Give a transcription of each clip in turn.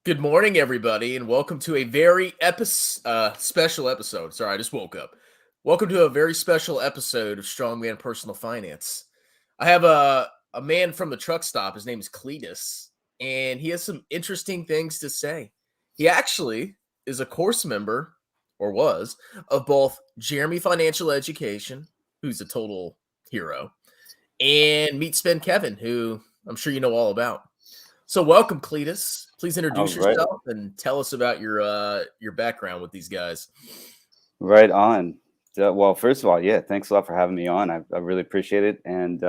Good morning, everybody, and welcome to a very special episode. Sorry, I just woke up. Welcome to a very special episode of Strongman Personal Finance. I have a man from the truck stop. His name is Cletus, and he has some interesting things to say. He actually is a course member, or was, of both Jeremy Financial Education, who's a total hero, and Meet Spend Kevin, who I'm sure you know all about. So welcome, Cletus. Please All introduce right, yourself and tell us about your background with these guys. right on. Well, first of all, yeah, thanks a lot for having me on. I really appreciate it, and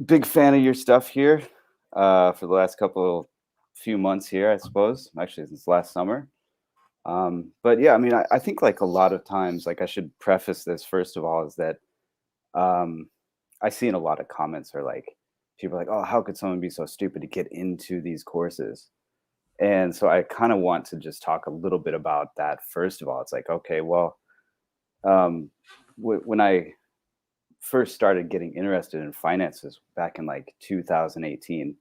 big fan of your stuff here for the last few months here, I suppose. Actually, since last summer. But yeah, I mean, I think like a lot of times, like I should preface this first of all, is that um, I see in a lot of comments are like people are like, oh, how could someone be so stupid to get into these courses? And so I kind of want to just talk a little bit about that. First of all, it's like, okay, well, um, when I first started getting interested in finances back in like 2018,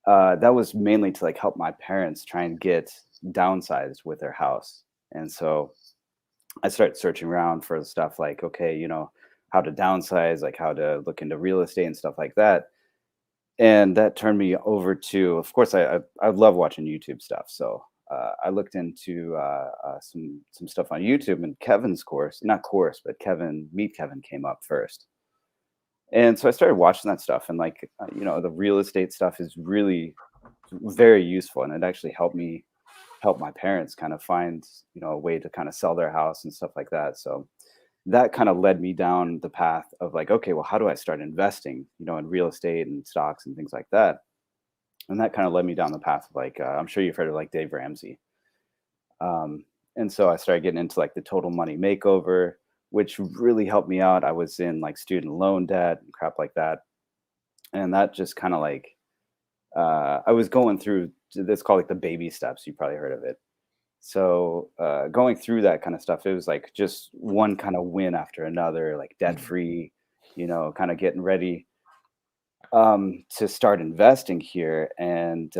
that was mainly to like help my parents try and get downsized with their house. And so I started searching around for stuff like, okay, how to downsize, like how to look into real estate and stuff like that. And that turned me over to, of course, I love watching YouTube stuff. So I looked into some stuff on YouTube, and Kevin's course, not course, but Meet Kevin came up first. And so I started watching that stuff, and like the real estate stuff is really very useful, and it actually help my parents kind of find a way to kind of sell their house and stuff like that. So that kind of led me down the path of like, okay, well, how do I start investing, in real estate and stocks and things like that? And that kind of led me down the path of like, I'm sure you've heard of like Dave Ramsey. And so I started getting into like the total money makeover, which really helped me out. I was in like student loan debt and crap like that. And that just kind of like, I was going through this called like the baby steps. You probably heard of it. So going through that kind of stuff, it was like just one kind of win after another, like debt Mhm. free, kind of getting ready to start investing here. And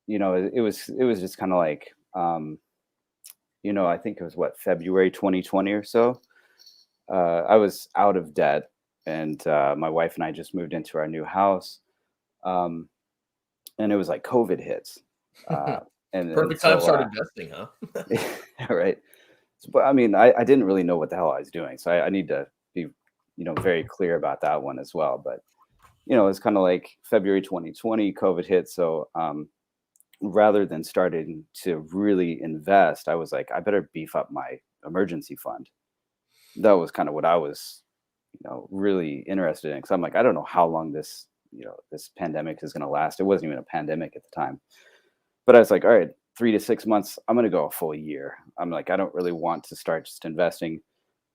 it was just kind of like I think it was what, February 2020 or so. I was out of debt, and my wife and I just moved into our new house. Um, and it was like COVID hits. Uh, and Perfect time to so start investing, huh? right. But I mean, I didn't really know what the hell I was doing, so I need to be, very clear about that one as well. But it's kind of like February 2020, COVID hit, so rather than starting to really invest, I was like, I better beef up my emergency fund. That was kind of what I was, really interested in, because I'm like, I don't know how long this pandemic is going to last. It wasn't even a pandemic at the time. But I was like, all right, 3 to 6 months, I'm going to go a full year. I'm like, I don't really want to start just investing.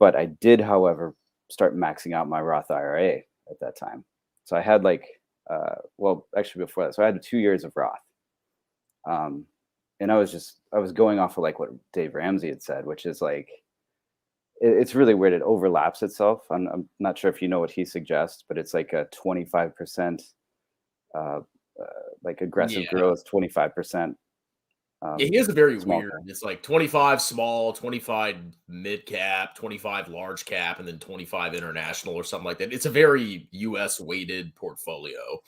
But I did, however, start maxing out my Roth IRA at that time. So I had like, well, actually before that, so I had 2 years of Roth. Um, and I was going off of like what Dave Ramsey had said, which is like, it's really weird. It overlaps itself. I'm not sure if you know what he suggests, but it's like a 25% uh, like aggressive Yeah. growth, 25% Yeah, he has a very small weird. cap. It's like 25 small, 25 mid cap, 25 large cap, and then 25 international or something like that. It's a very US weighted portfolio.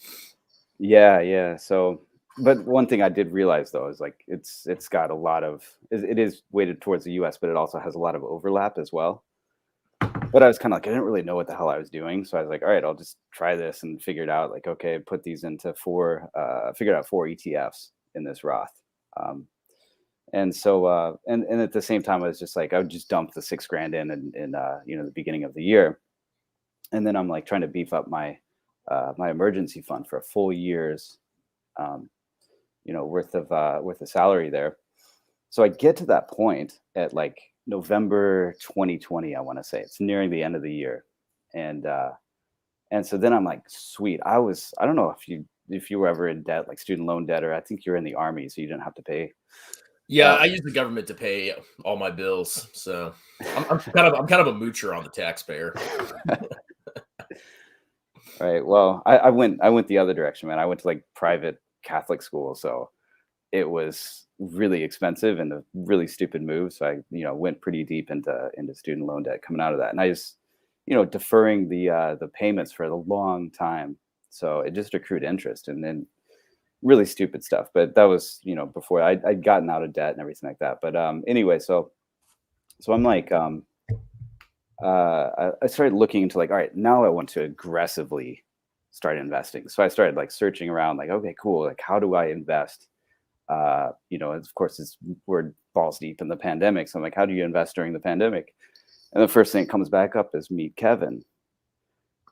Yeah, yeah. So, but one thing I did realize though is like it's got a lot of it is weighted towards the U.S., but it also has a lot of overlap as well. But I was kind of like, I didn't really know what the hell I was doing, so I was like, all right, I'll just try this and figure it out. Like, okay, put these into figured out 4 ETFs in this Roth. Um, and so and at the same time, I was just like, I would just dump the 6 grand in the beginning of the year, and then I'm like trying to beef up my emergency fund for a full year's um, worth of salary there. So I get to that point at like November 2020, I want to say. It's nearing the end of the year. And and so then I'm like, sweet. I don't know if you were ever in debt, like student loan debt, or I think you're in the army, so you didn't have to pay. Yeah, Uh, I use the government to pay all my bills, so I'm kind of a moocher on the taxpayer. right. Well, I went the other direction, man. I went to like private Catholic school, so it was really expensive and a really stupid move. So I, went pretty deep into student loan debt coming out of that, and I just, deferring the payments for a long time. So it just accrued interest, and then really stupid stuff. But that was, before I'd gotten out of debt and everything like that. But anyway, so I'm like, I started looking into like, all right, now I want to aggressively start investing. So I started like searching around, like, okay, cool, like how do I invest? Of course, we're balls deep in the pandemic. So I'm like, how do you invest during the pandemic? And the first thing that comes back up is Meet Kevin.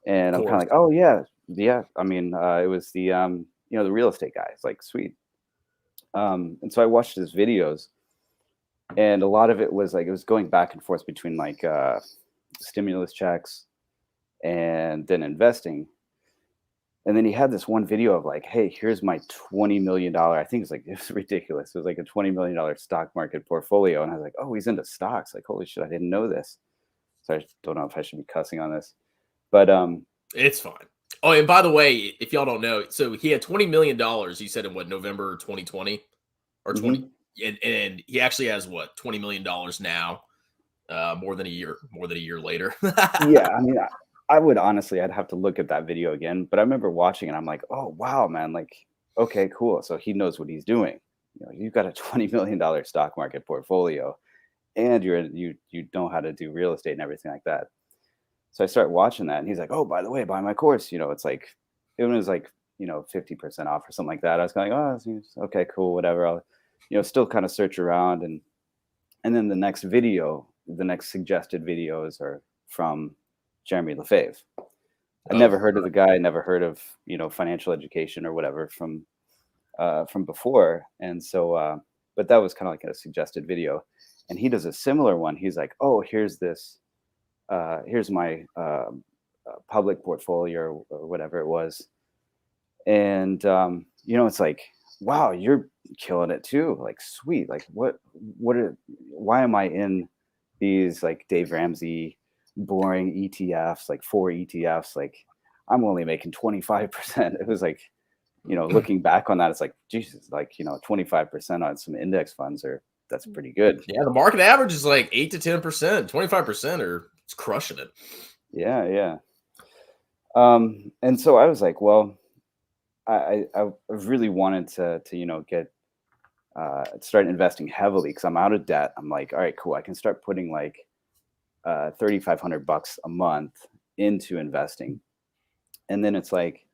And Of I'm kind of course. like, oh yeah, yeah. I mean, it was the real estate guy. It's like, sweet. And so I watched his videos, and a lot of it was like, it was going back and forth between like stimulus checks and then investing. And then he had this one video of like, hey, here's my $20 million. I think it's like, it was ridiculous. It was like a $20 million stock market portfolio. And I was like, oh, he's into stocks. Like, holy shit, I didn't know this. So I don't know if I should be cussing on this. But It's fine. Oh, and by the way, if y'all don't know, so he had $20 million. He said in what, November 2020 or 20, mhm. and he actually has what, $20 million now. More than a year later. Yeah, I mean, I would honestly, I'd have to look at that video again. But I remember watching it. I'm like, oh, wow, man. Like, okay, cool. So he knows what he's doing. You've got a $20 million stock market portfolio, and you know how to do real estate and everything like that. So I start watching that, and he's like, "Oh, by the way, buy my course." It's like it was like 50% off or something like that. I was kind of like, "Oh, okay, cool, whatever." I'll still kind of search around, and then the next suggested videos are from Jeremy Lefebvre. I Oh, never heard of the guy. Never heard of financial education or whatever from before, and so but that was kind of like a suggested video, and he does a similar one. He's like, "Oh, here's my public portfolio or whatever it was," and it's like, wow, you're killing it too. Like, sweet. Like, why am I in these like Dave Ramsey boring ETFs, like 4 ETFs? Like, I'm only making 25%. It was like, looking back on that, it's like, Jesus, like, 25% on some index funds that's pretty good. yeah, the market average is like 8 to 10%. 25% or it's crushing it. Yeah, yeah. And so I was like, well, I really wanted to get start investing heavily because I'm out of debt. I'm like, all right, cool. I can start putting like $3,500 a month into investing, and then it's like,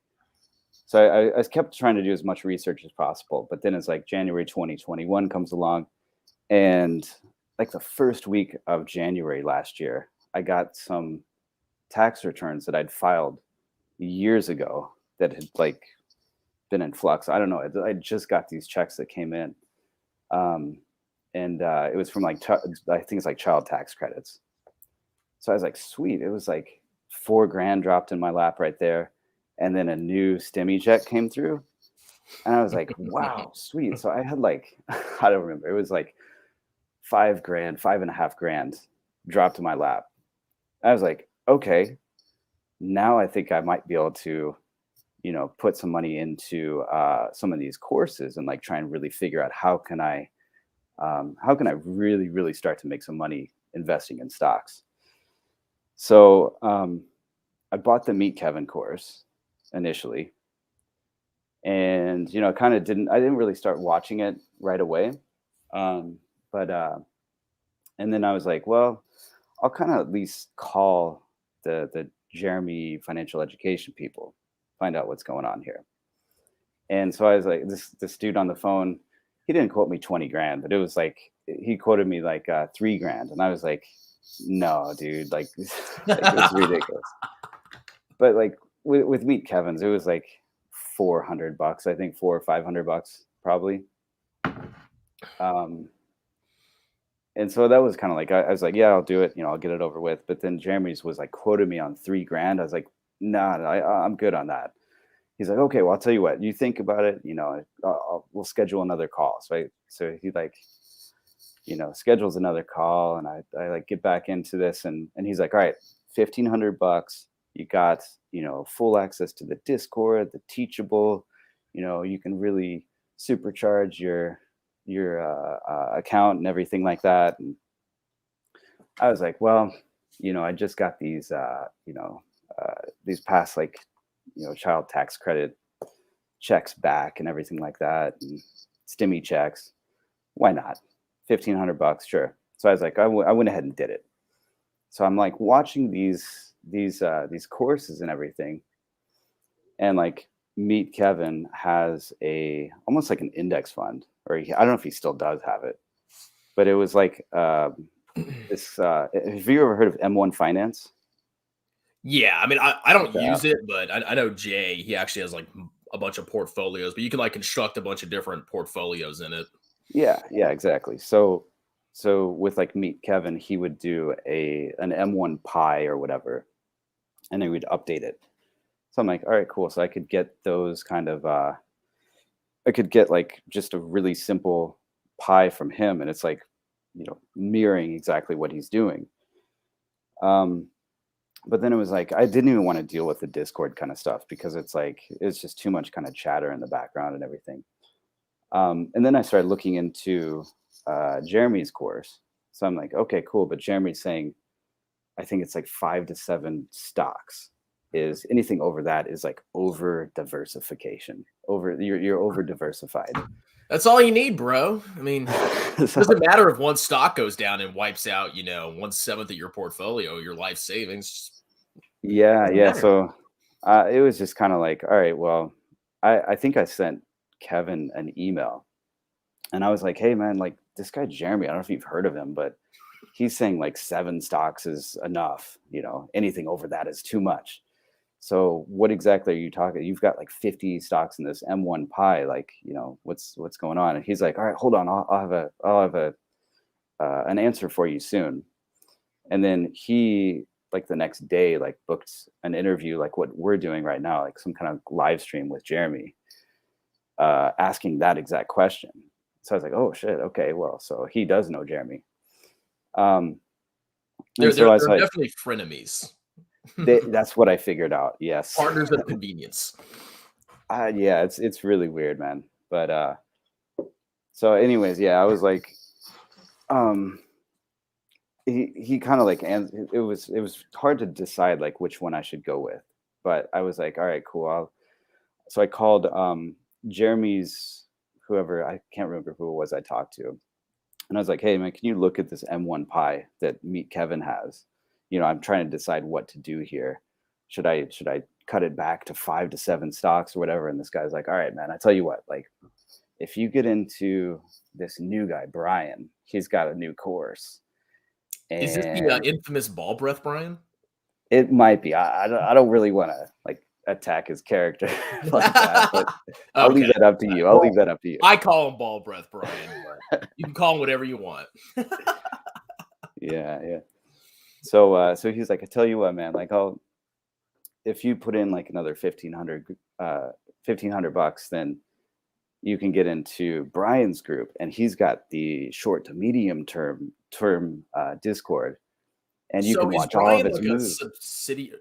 so I kept trying to do as much research as possible. But then it's like January 2021 comes along, and like the first week of January last year, I got some tax returns that I'd filed years ago that had like been in flux. I don't know. I just got these checks that came in, um, and it was from like I think it's like child tax credits. So I was like, sweet. It was like $4,000 dropped in my lap right there, and then a new stimmy check came through, and I was like, wow, sweet. So I had like I don't remember. It was like $5,000, 5.5 grand dropped in my lap. I was like, okay, now I think I might be able to put some money into some of these courses and like try and really figure out how can I really, really start to make some money investing in stocks. So I bought the Meet Kevin course initially, and I didn't really start watching it right away, but and then I was like, well, I'll kind of at least call the Jeremy financial education people, find out what's going on here. And so I was like, this dude on the phone, he didn't quote me 20 grand, but it was like he quoted me like 3 grand, and I was like, no, dude, like, like it's ridiculous. But like with Meet Kevin's, it was like $400, I think, $400 or $500 probably. Um, and so that was kind of like I was like, yeah, I'll do it, I'll get it over with. But then Jeremy's was like quoted me on 3 grand. I was like, nah, I'm good on that. He's like, okay, well, I'll tell you what, you think about it, we'll schedule another call. So he like, schedules another call, and I like get back into this, and he's like, all right, $1,500, you got, full access to the Discord, the Teachable, you can really supercharge your account and everything like that. And I was like, well, I just got these past like, child tax credit checks back and everything like that, and stimmy checks. Why not? $1,500, sure. So I was like, I went ahead and did it. So I'm like watching these courses and everything, and like Meet Kevin has almost like an index fund, or I don't know if he still does have it, but it was like this. Have you ever heard of M1 Finance? Yeah, I mean, I don't Yeah. use it, but I know Jay. He actually has like a bunch of portfolios, but you can like construct a bunch of different portfolios in it. Yeah, exactly. So with like Meet Kevin, he would do an M1 Pi or whatever, and then we'd update it. So I'm like, all right, cool. So I could get those kind of I could get like just a really simple Pi from him, and it's like, mirroring exactly what he's doing. But then it was like I didn't even want to deal with the Discord kind of stuff because it's just too much kind of chatter in the background and everything. And then I started looking into Jeremy's course. So I'm like, okay, cool. But Jeremy's saying, I think it's like 5 to 7 stocks. Is anything over that is like over diversification. You're over diversified. That's all you need, bro. I mean, it So, doesn't matter if one stock goes down and wipes out, 1/7 of your portfolio, your life savings. yeah, Doesn't yeah. matter. So it was just kind of like, all right, well, I think I sent Kevin an email, and I was like, hey man, like this guy Jeremy, I don't know if you've heard of him, but he's saying like 7 stocks is enough. Anything over that is too much. So what exactly are you talking? You've got like 50 stocks in this M1 Pi. Like, what's going on? And he's like, all right, hold on, I'll have an answer for you soon. And then he, like the next day, like booked an interview, like what we're doing right now, like some kind of live stream with Jeremy, asking that exact question. So I was like, oh shit, okay, well, so he does know Jeremy. And They're so they're I was they're like, definitely frenemies. that's what I figured out. Yes. Partners of convenience. Yeah, it's really weird, man. But so anyways, yeah, I was like, um, he kind of like, and it was hard to decide like which one I should go with. But I was like, all right, cool. So I called Jeremy's, whoever, I can't remember who it was I talked to, and I was like, hey man, can you look at this M1 Pi that Meet Kevin has? I'm trying to decide what to do here. Should I cut it back to 5 to 7 stocks or whatever? And this guy's like, all right, man, I tell you what, like if you get into this new guy, Brian, he's got a new course. Is this the And infamous ball breath, Brian? it might be. I don't really want to like attack his character like that, but I'll leave Okay. that up to you. I'll leave that up to you. I call him ball breath, Brian, but you can call him whatever you want. Yeah. So he's like, I tell you what, man, like if you put in like another $1,500, then you can get into Brian's group, and he's got the short to medium term Discord, and you So can is watch all of Brian his like a moves.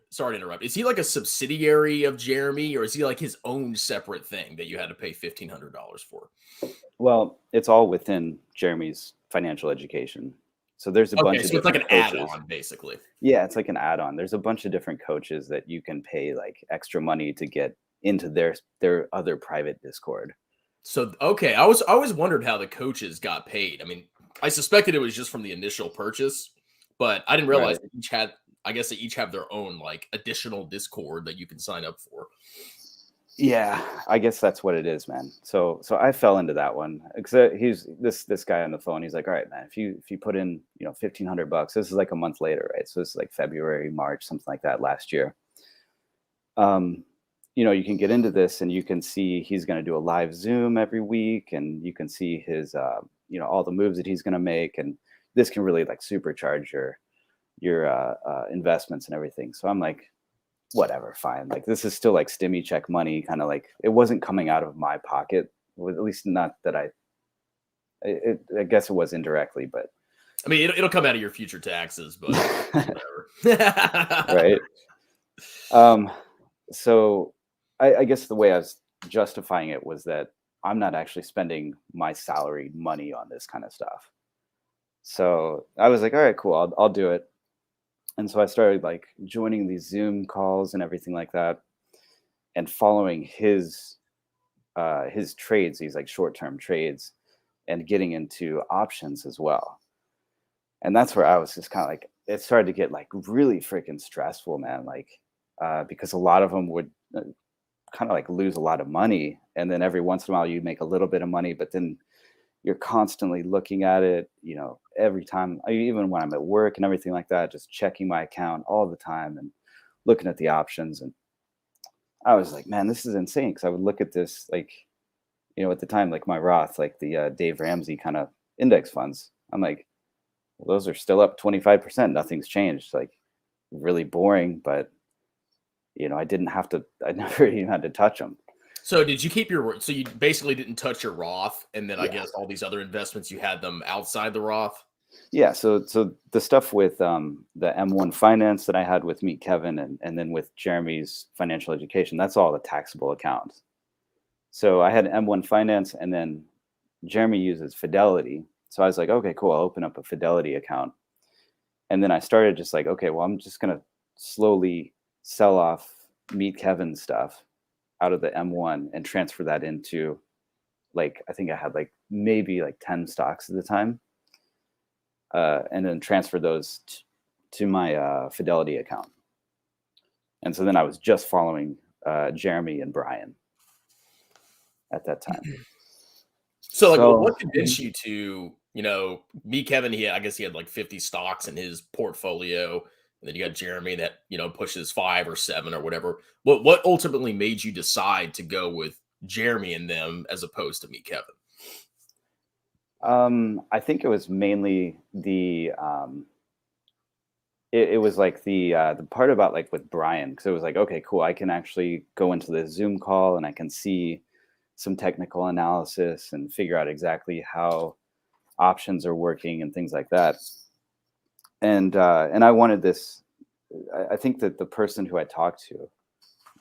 sorry to interrupt. Is he like a subsidiary of Jeremy, or is he like his own separate thing that you had to pay $1,500 for? Well, it's all within Jeremy's financial education. So there's a Okay, bunch of so it's like different an coaches. add-on, basically. Yeah, it's like an add-on. There's a bunch of different coaches that you can pay like extra money to get into their other private Discord. So okay, I always wondered how the coaches got paid. I mean, I suspected it was just from the initial purchase, but I didn't realize Right. that each had. I guess they each have their own like additional Discord that you can sign up for. Yeah, I guess that's what it is, man. So I fell into that one because he's this guy on the phone. He's like, all right, man, if you put in $1,500, this is like a month later, right? So this is like February, March, something like that last year. You can get into this and you can see he's going to do a live Zoom every week, and you can see his all the moves that he's going to make, and this can really like supercharge your investments and everything. So I'm like, whatever, fine. Like this is still like stimmy check money, kind of like it wasn't coming out of my pocket, at least not that I guess it was indirectly, but I mean, it'll come out of your future taxes, but whatever. right. So I guess the way I was justifying it was that I'm not actually spending my salary money on this kind of stuff. So I was like, all right, cool, I'll do it. And so I started like joining these Zoom calls and everything like that, and following his trades, these like short term trades, and getting into options as well. And that's where I was just kind of like, it started to get like really freaking stressful, man. Like, because a lot of them would kind of like lose a lot of money, and then every once in a while you make a little bit of money, but then you're constantly looking at it, every time, even when I'm at work and everything like that, just checking my account all the time and looking at the options. And I was like, man, this is insane. Cause I would look at this, like, at the time, like my Roth, like the Dave Ramsey kind of index funds. I'm like, well, those are still up 25%. Nothing's changed. Like, really boring, but I didn't have to, I never even had to touch them. So did you keep so you basically didn't touch your Roth, and then I Yeah. guess all these other investments, you had them outside the Roth? Yeah. So the stuff with the M1 finance that I had with Meet Kevin, and then with Jeremy's financial education, that's all the taxable accounts. So I had M1 finance, and then Jeremy uses Fidelity. So I was like, okay, cool. I'll open up a Fidelity account. And then I started just like, okay, well, I'm just going to slowly sell off Meet Kevin stuff out of the M1 and transfer that into, like, I think I had like maybe like 10 stocks at the time. And then transfer those to my Fidelity account. And so then I was just following Jeremy and Brian at that time. So like, what convinced you to, Meet Kevin? I guess he had like 50 stocks in his portfolio, and then you got Jeremy that pushes 5 or 7 or whatever. What ultimately made you decide to go with Jeremy and them as opposed to Meet Kevin? I think it was mainly it was like the part about like with Brian, because it was like, okay, cool, I can actually go into this Zoom call and I can see some technical analysis and figure out exactly how options are working and things like that. And I wanted this. I think that the person who I talked to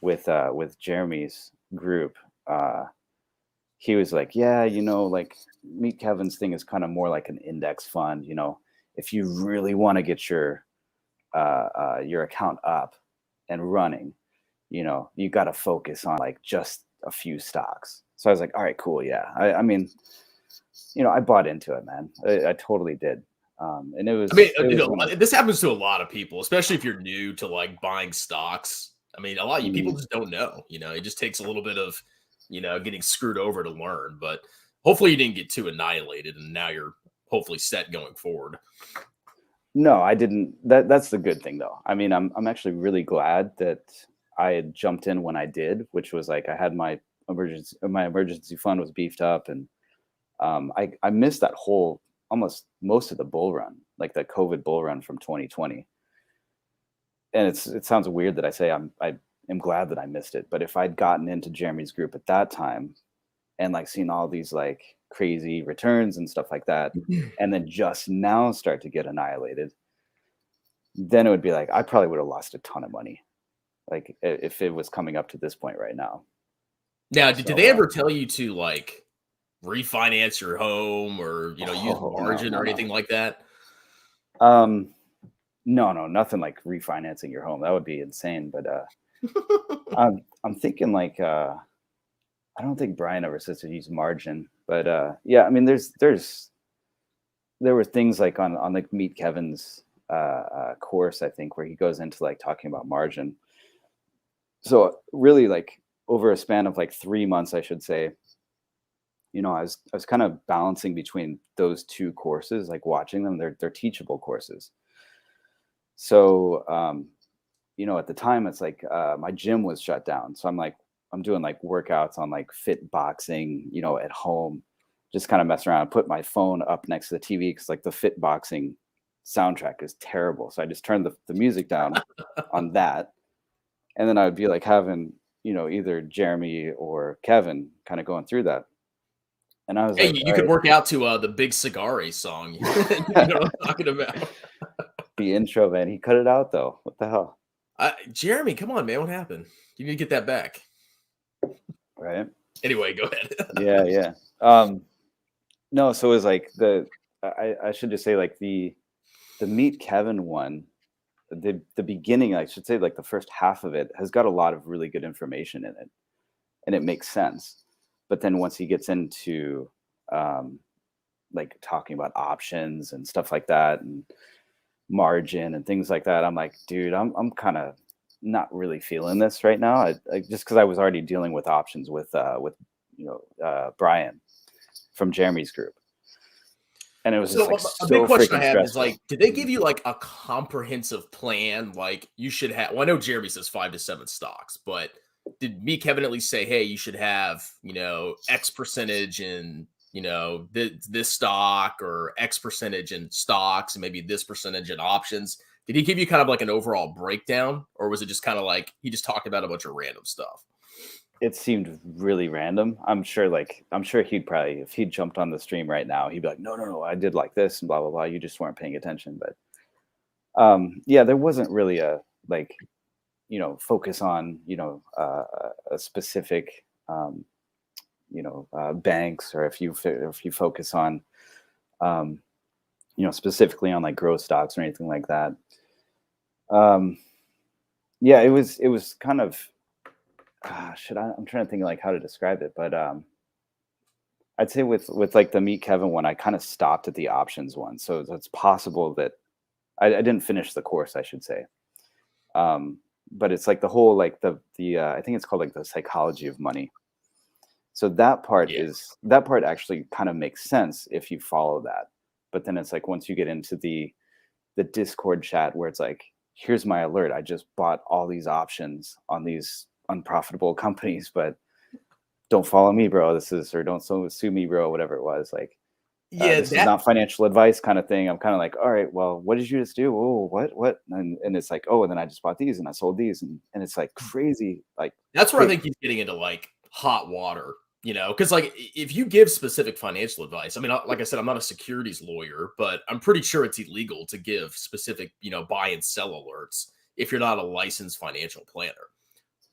with Jeremy's group, he was like, yeah, like Meet Kevin's thing is kind of more like an index fund. If you really want to get your account up and running, you got to focus on like just a few stocks. So I was like, all right, cool. Yeah. I mean, I bought into it, man. I totally did. And it was, this happens to a lot of people, especially if you're new to like buying stocks. I mean, a lot of people just don't know, it just takes a little bit of, getting screwed over to learn, but hopefully you didn't get too annihilated and now you're hopefully set going forward. No, I didn't. That's the good thing though. I mean, I'm actually really glad that I had jumped in when I did, which was like, I had my emergency fund was beefed up, and I missed that whole, almost most of the bull run, like the COVID bull run from 2020. And it sounds weird that I say I am glad that I missed it, but if I'd gotten into Jeremy's group at that time and like seen all these like crazy returns and stuff like that, and then just now start to get annihilated, then it would be like, I probably would have lost a ton of money, like if it was coming up to this point right now. Now, did they ever tell you to like refinance your home or use margin or anything like that? No, nothing like refinancing your home. That would be insane. But I'm thinking like I don't think Brian ever says to use margin. But yeah, I mean, there were things like on like Meet Kevin's course, I think, where he goes into like talking about margin. So really, like over a span of like 3 months, I should say, I was kind of balancing between those two courses, like watching them. They're teachable courses. So at the time, it's like my gym was shut down, so I'm doing like workouts on like Fit Boxing, at home, just kind of messing around. Put my phone up next to the TV because like the Fit Boxing soundtrack is terrible, so I just turned the music down on that, and then I would be like having either Jeremy or Kevin kind of going through that. And I was hey, like, you could work out to the Big Cigare song. You know what I'm talking about? The intro, man. He cut it out though. What the hell? Jeremy, come on, man. What happened? You need to get that back. Right. Anyway, go ahead. Yeah. No, so it was like I should just say like the Meet Kevin one, the beginning, I should say like the first half of it has got a lot of really good information in it, and it makes sense. But then once he gets into um like talking about options and stuff like that and margin and things like that, I'm like, dude, I'm kind of not really feeling this right now. I just because I was already dealing with options with Brian from Jeremy's group, and it was just So like a big so question I freaking have is stressful. like, did they Mhm. give you like a comprehensive plan? Like you should have. Well, I know Jeremy says 5 to 7 stocks, but did me Kevin at least say, hey, you should have X percentage in this stock or X percentage in stocks and maybe this percentage in options? Did he give you kind of like an overall breakdown, or was it just kind of like he just talked about a bunch of random stuff? It seemed really random. I'm sure he'd probably, if he jumped on the stream right now, he'd be like, no, no, no, I did like this and blah blah blah. You just weren't paying attention. But yeah, there wasn't really a like focus on a specific banks, or if you focus on um, specifically on like growth stocks or anything like that. Um, yeah, it was kind of I'm trying to think like how to describe it, but I'd say with like the Meet Kevin one, I kind of stopped at the options one, so it's possible that I didn't finish the course, I should say. Um, but it's like the whole like the I think it's called like the psychology of money. So Yeah. that part actually kind of makes sense if you follow that. But then it's like once you get into the Discord chat where it's like, here's my alert. I just bought all these options on these unprofitable companies, but don't follow me, bro. This is, or don't sue me, bro. Whatever it was, like, Yeah, this is that not financial advice, kind of thing. I'm kind of like, all right, well, what did you just do? Oh, what? And it's like, oh, and then I just bought these and I sold these, and it's like crazy, like That's where I quick. think he's getting into like hot water, because like if you give specific financial advice, I mean, like I said, I'm not a securities lawyer, but I'm pretty sure it's illegal to give specific, buy and sell alerts if you're not a licensed financial planner.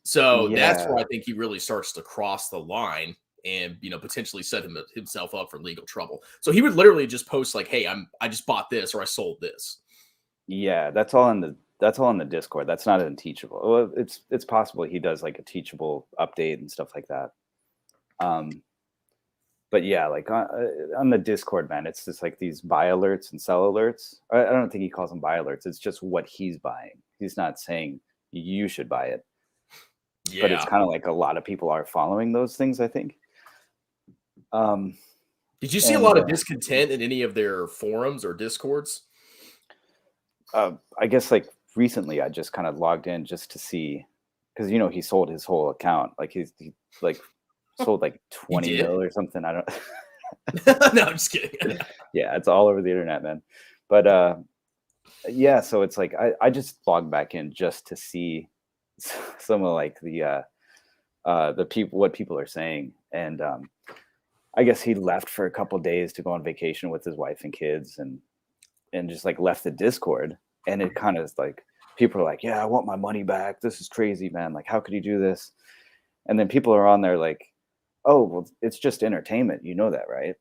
So that's Yeah, where I think he really starts to cross the line and potentially set himself up for legal trouble. So he would literally just post like, "Hey, I just bought this or I sold this." yeah, that's all in the Discord. That's not in Teachable. Well, it's possible he does like a Teachable update and stuff like that. Um, but yeah, like on the Discord, man, it's just like these buy alerts and sell alerts. I don't think he calls them buy alerts. It's just what he's buying. He's not saying you should buy it, but it's Yeah. kind of like a lot of people are following those things, I think. Um, Did you see a and lot of discontent in any of their forums or discords? I guess like recently, I just kind of logged in just to see, because he sold his whole account. Like he like sold like He 20 did? mil or something. I don't. No, I'm just kidding. Yeah, it's all over the internet, man. But yeah, so it's like I just logged back in just to see some of like the people, what people are saying. And I guess he left for a couple days to go on vacation with his wife and kids, and just like left the Discord. And it kind of is like people are like, yeah, I want my money back. This is crazy, man. Like, how could you do this? And then people are on there like, oh, well, it's just entertainment. You know that, right?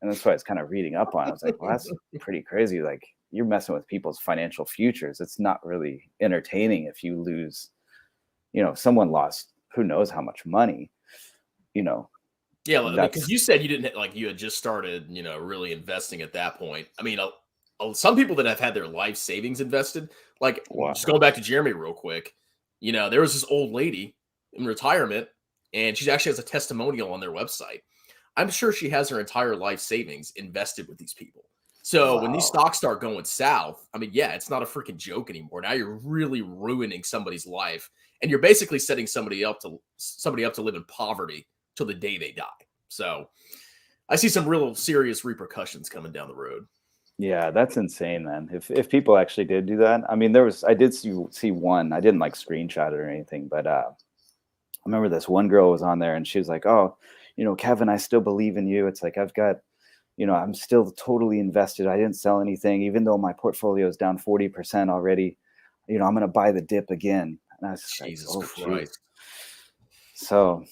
And that's why I was kind of reading up on. I was like, well, that's pretty crazy. Like, you're messing with people's financial futures. It's not really entertaining if you lose, someone lost who knows how much money, you know. Yeah, because That's you said you didn't like you had just started, really investing at that point. I mean, some people that have had their life savings invested, like just wow. going back to Jeremy real quick, there was this old lady in retirement, and she actually has a testimonial on their website. I'm sure she has her entire life savings invested with these people. So when these Wow. stocks start going south, I mean, yeah, it's not a freaking joke anymore. Now you're really ruining somebody's life, and you're basically setting somebody up to live in poverty till the day they die. So I see some real serious repercussions coming down the road. Yeah, that's insane, man. If people actually did do that, I mean, I did see one. I didn't like screenshot it or anything, but I remember this one girl was on there and she was like, "Oh, Kevin, I still believe in you. It's like I've got, I'm still totally invested. I didn't sell anything, even though my portfolio is down 40% already. I'm gonna buy the dip again." And I was just like, Jesus "Oh, geez." Christ. So,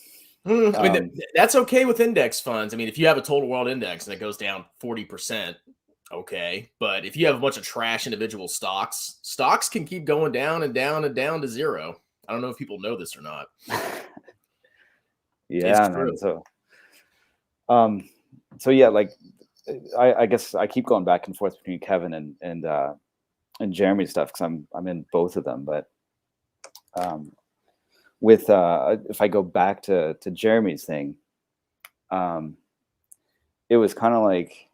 I mean, Um, that's okay with index funds. I mean, if you have a total world index and it goes down 40%, okay. But if you have a bunch of trash individual stocks can keep going down and down and down to zero. I don't know if people know this or not. It's yeah, man. true. Um, so yeah, like I guess I keep going back and forth between Kevin and Jeremy stuff because I'm in both of them. But um, with if I go back to Jeremy's thing, um, it was kind of like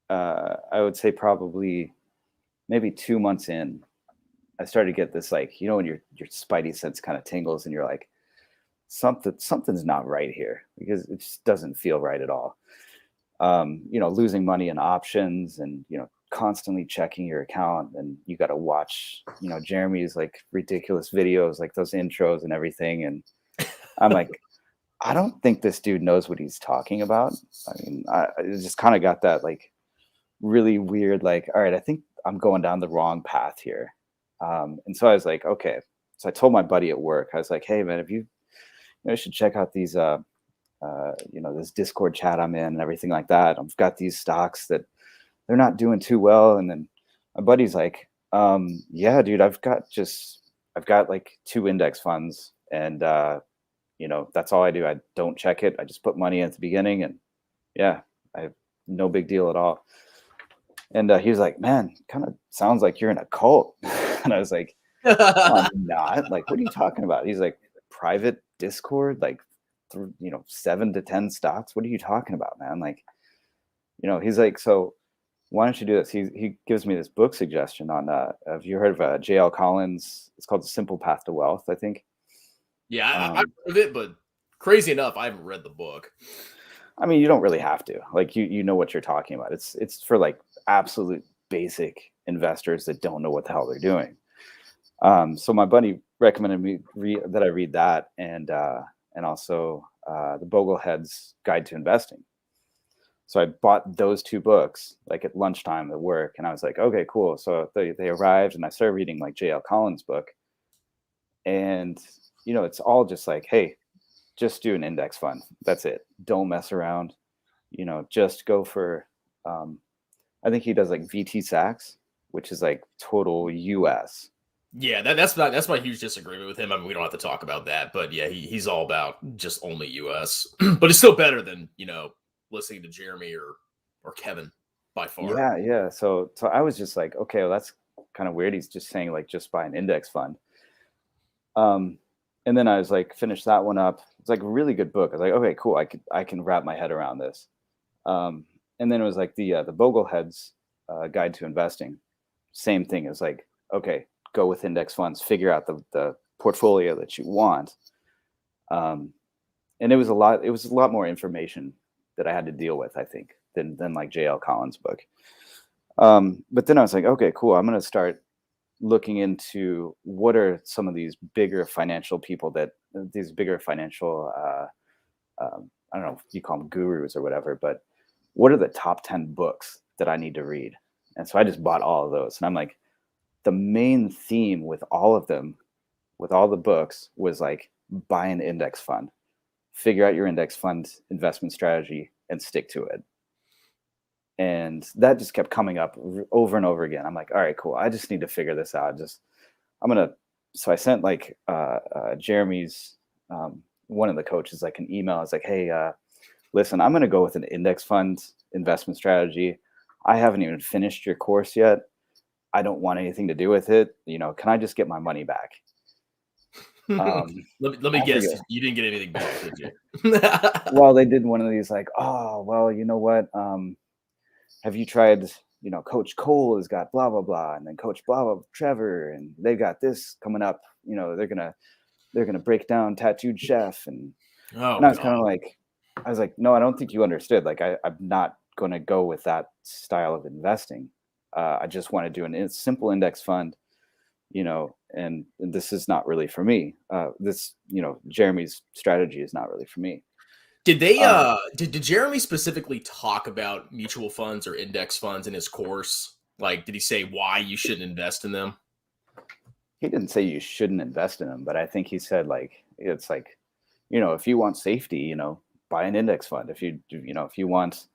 I would say probably maybe 2 months in, I started to get this like when your spidey sense kind of tingles and you're like something's not right here because it just doesn't feel right at all. Losing money in options and constantly checking your account, and you got to watch Jeremy's like ridiculous videos, like those intros and everything, and I'm like, I don't think this dude knows what he's talking about. I mean, I just kind of got that like really weird, like, all right, I think I'm going down the wrong path here. And so I was like, okay. So I told my buddy at work, I was like, hey man, if you should check out these this Discord chat I'm in and everything like that. I've got these stocks that they're not doing too well. And then my buddy's like, yeah, dude, I've got like 2 index funds, and that's all I do. I don't check it. I just put money in at the beginning, and yeah, I have no big deal at all. And he was like, man, kind of sounds like you're in a cult. And I was like, no, I'm not. Like, what are you talking about? He's like, private Discord, like 7 to 10 stocks. What are you talking about, man? Like, he's like, so why don't you do this? He gives me this book suggestion on have you heard of J.L. Collins? It's called The Simple Path to Wealth, I think. Yeah, I've heard of it, but crazy enough, I haven't read the book. I mean, you don't really have to. Like, you know what you're talking about. It's for like absolute basic investors that don't know what the hell they're doing. So my buddy recommended me that I read that, and also the Boglehead's Guide to Investing. So I bought those 2 books like at lunchtime at work, and I was like, okay, cool. So they arrived, and I started reading like J.L. Collins' book, and it's all just like, hey, just do an index fund. That's it. Don't mess around. Just go for. I think he does like VT Sachs, which is like total US. Yeah, that's my huge disagreement with him. I mean, we don't have to talk about that, but yeah, he's all about just only US. But it's still better than listening to Jeremy or Kevin by far. Yeah. So I was just like, okay, well, that's kind of weird. He's just saying like just buy an index fund. And then I was like, finish that one up. It's like a really good book. I was like, okay, cool. I can wrap my head around this. And then it was like the Boglehead's Guide to Investing. Same thing. It was like, okay, go with index funds, figure out the portfolio that you want. And it was a lot more information that I had to deal with, I think, than like J.L. Collins' book. But then I was like, okay, cool. I'm going to start looking into what are some of these bigger financial people I don't know if you call them gurus or whatever, but what are the top 10 books that I need to read? And so I just bought all of those. And I'm like, the main theme with all of them, with all the books, was like, buy an index fund, figure out your index fund investment strategy, and stick to it. And that just kept coming up over and over again. I'm like, all right, cool. I just need to figure this out. So I sent like Jeremy's, one of the coaches, like an email. I was like, hey, listen, I'm going to go with an index fund investment strategy. I haven't even finished your course yet. I don't want anything to do with it. Can I just get my money back? let me guess. Forget. You didn't get anything back, did you? Well, they did one of these like, oh, well, you know what? Have you tried, Coach Cole has got blah, blah, blah. And then Coach blah, blah, Trevor, and they've got this coming up. They're going to break down Tattooed Chef. And I was kind of like, no, I don't think you understood. Like, I'm not going to go with that style of investing. I just want to do a simple index fund, and this is not really for me. Jeremy's strategy is not really for me. Did they did Jeremy specifically talk about mutual funds or index funds in his course? Like, did he say why you shouldn't invest in them? He didn't say you shouldn't invest in them, but I think he said like it's like if you want safety, buy an index fund. If you want,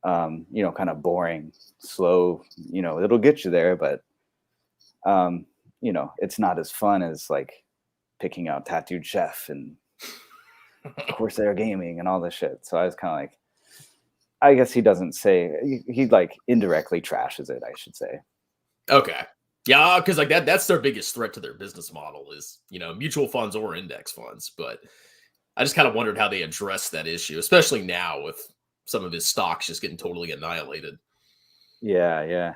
kind of boring, slow, it'll get you there, but, it's not as fun as like picking out Tattooed Chef and Corsair Gaming and all this shit. So I was kind of like, I guess he doesn't say, he like indirectly trashes it, I should say. Okay. Yeah, because like that's their biggest threat to their business model is, mutual funds or index funds. But I just kind of wondered how they address that issue, especially now with some of his stocks just getting totally annihilated. Yeah, yeah.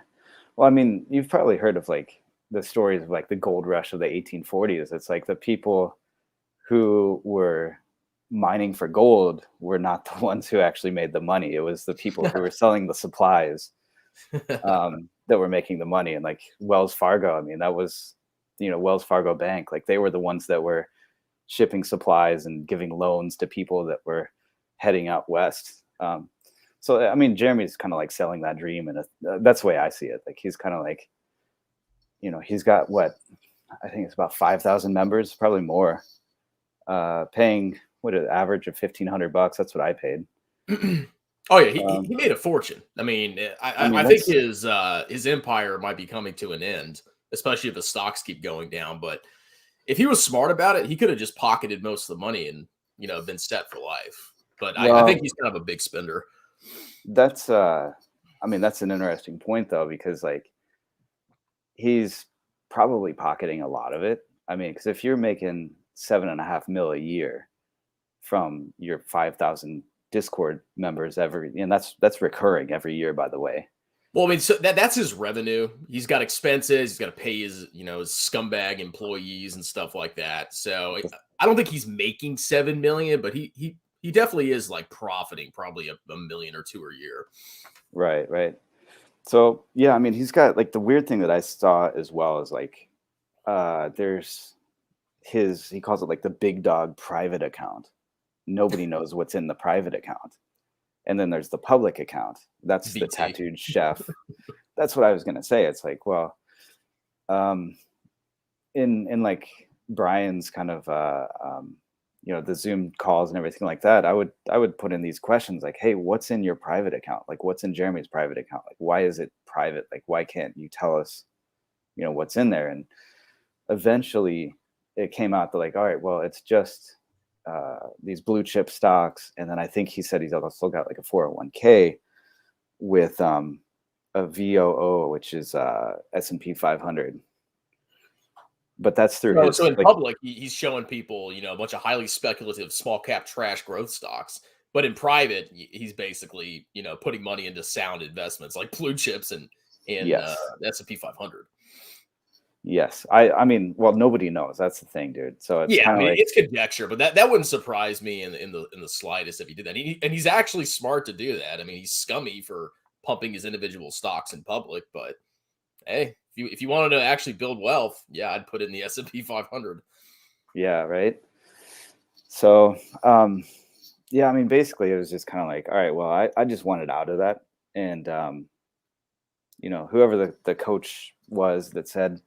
Well, I mean, you've probably heard of like the stories of like the gold rush of the 1840s. It's like the people who were mining for gold were not the ones who actually made the money. It was the people who were selling the supplies that were making the money. And like Wells Fargo, I mean, that was, Wells Fargo Bank. Like they were the ones that were shipping supplies and giving loans to people that were heading out west. So I mean, Jeremy's kind of like selling that dream, and that's the way I see it. Like he's kind of like, he's got what I think it's about 5,000 members, probably more, paying what an average of $1,500. That's what I paid. Oh yeah, he made a fortune. I mean, I think his empire might be coming to an end, especially if the stocks keep going down. But if he was smart about it, he could have just pocketed most of the money and been set for life. But I think he's kind of a big spender. That's I mean, that's an interesting point though, because like he's probably pocketing a lot of it. I mean, because if you're making 7.5 mil a year from your 5,000 Discord members and that's recurring every year, by the way. Well, I mean, so that's his revenue. He's got expenses. He's got to pay his, his scumbag employees and stuff like that. So I don't think he's making 7 million, but he definitely is like profiting probably a million or two a year. Right, right. So yeah, I mean, he's got like the weird thing that I saw as well is like, there's he calls it like the big dog private account. Nobody knows what's in the private account. And then there's the public account. That's the Tattooed Chef. That's what I was going to say. It's like, well, in like Brian's kind of, the Zoom calls and everything like that, I would put in these questions like, hey, what's in your private account? Like what's in Jeremy's private account? Like, why is it private? Like, why can't you tell us, what's in there? And eventually it came out that like, all right, well, it's just these blue chip stocks. And then I think he said he's also got like a 401k with a VOO, which is S&P 500. But that's through his. So in public, he's showing people, a bunch of highly speculative small cap trash growth stocks. But in private, he's basically, putting money into sound investments like blue chips and yes. S&P 500. Yes, I mean, well, nobody knows. That's the thing, dude. So it's I mean, like, it's conjecture, but that wouldn't surprise me in the slightest if he did that. And he's actually smart to do that. I mean, he's scummy for pumping his individual stocks in public, but hey, if you wanted to actually build wealth, yeah, I'd put it in the S&P 500. Yeah, right. So, yeah, I mean, basically, it was just kind of like, all right, well, I just wanted out of that, and whoever the coach was that said,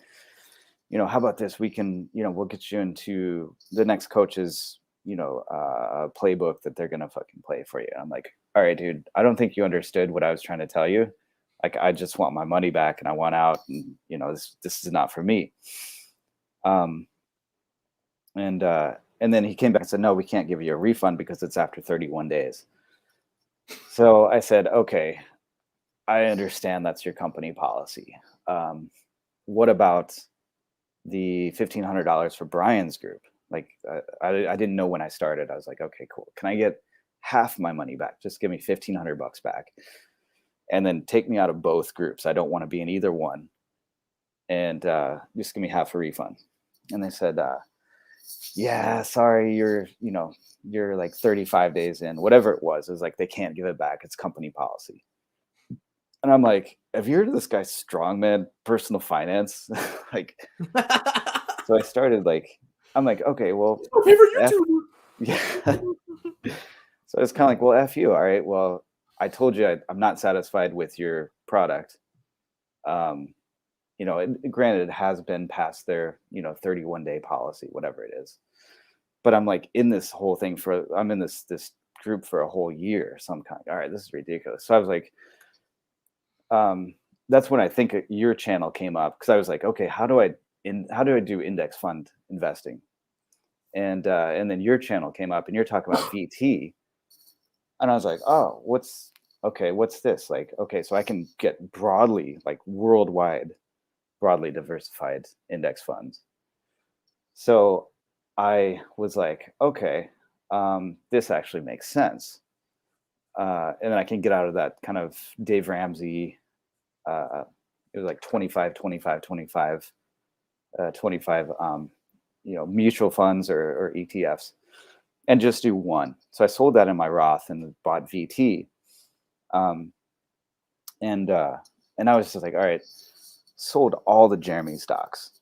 how about this? We can, we'll get you into the next coach's, playbook that they're gonna fucking play for you. And I'm like, all right, dude, I don't think you understood what I was trying to tell you. Like, I just want my money back and I want out, and this is not for me. And then he came back and said, no, we can't give you a refund because it's after 31 days. So I said, okay, I understand that's your company policy. What about the $1,500 for Brian's group? Like, I didn't know when I started. I was like, okay, cool. Can I get half my money back? Just give me $1,500 back, and then take me out of both groups. I don't want to be in either one, and just give me half a refund. And they said, yeah, sorry, you're like 35 days in, whatever it was. It was like, they can't give it back. It's company policy. And I'm like, have you heard of this guy Strongman Personal Finance? Like, so I started like, I'm like, okay, well, yeah. So it's kind of like, well, F you. All right. Well, I told you I'm not satisfied with your product. Granted, it has been past their, 31-day policy, whatever it is. but I'm like in this whole thing I'm in this group for a whole year. So I'm kind of, all right, this is ridiculous. So I was like, that's when I think your channel came up, because I was like, okay, how do I do index fund investing? And then your channel came up and you're talking about VT. And I was like, oh, what's this? Like, okay, so I can get broadly, like broadly diversified index funds. So I was like, okay, this actually makes sense. And then I can get out of that kind of Dave Ramsey. It was like 25, 25, 25, 25, mutual funds or ETFs, and just do one. So I sold that in my Roth and bought VT. And I was just like, all right, sold all the Jeremy stocks.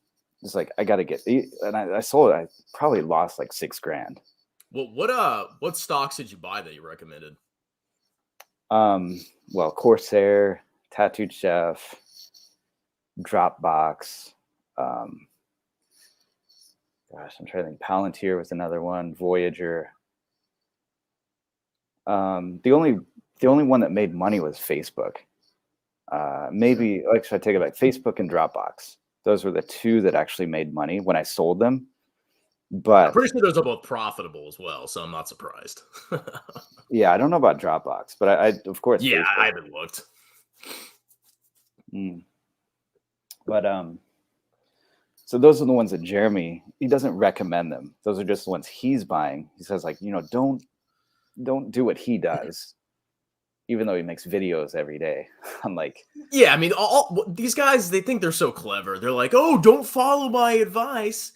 Just like, I got to get, and I sold it. I probably lost like $6,000. Well, what stocks did you buy that you recommended? Well, Corsair, Tattooed Chef, Dropbox. I'm trying to think. Palantir was another one. Voyager. The only one that made money was Facebook. Maybe, actually, I take it back. Facebook and Dropbox. Those were the two that actually made money when I sold them. But I'm pretty sure those are both profitable as well, so I'm not surprised. yeah, I don't know about Dropbox, but I of course. Yeah, Facebook. I haven't looked. But so those are the ones that Jeremy, he doesn't recommend them. Those are just the ones he's buying. He says, like, don't do what he does, even though he makes videos every day. I'm like, yeah, I mean, all these guys, they think they're so clever. They're like, oh, don't follow my advice.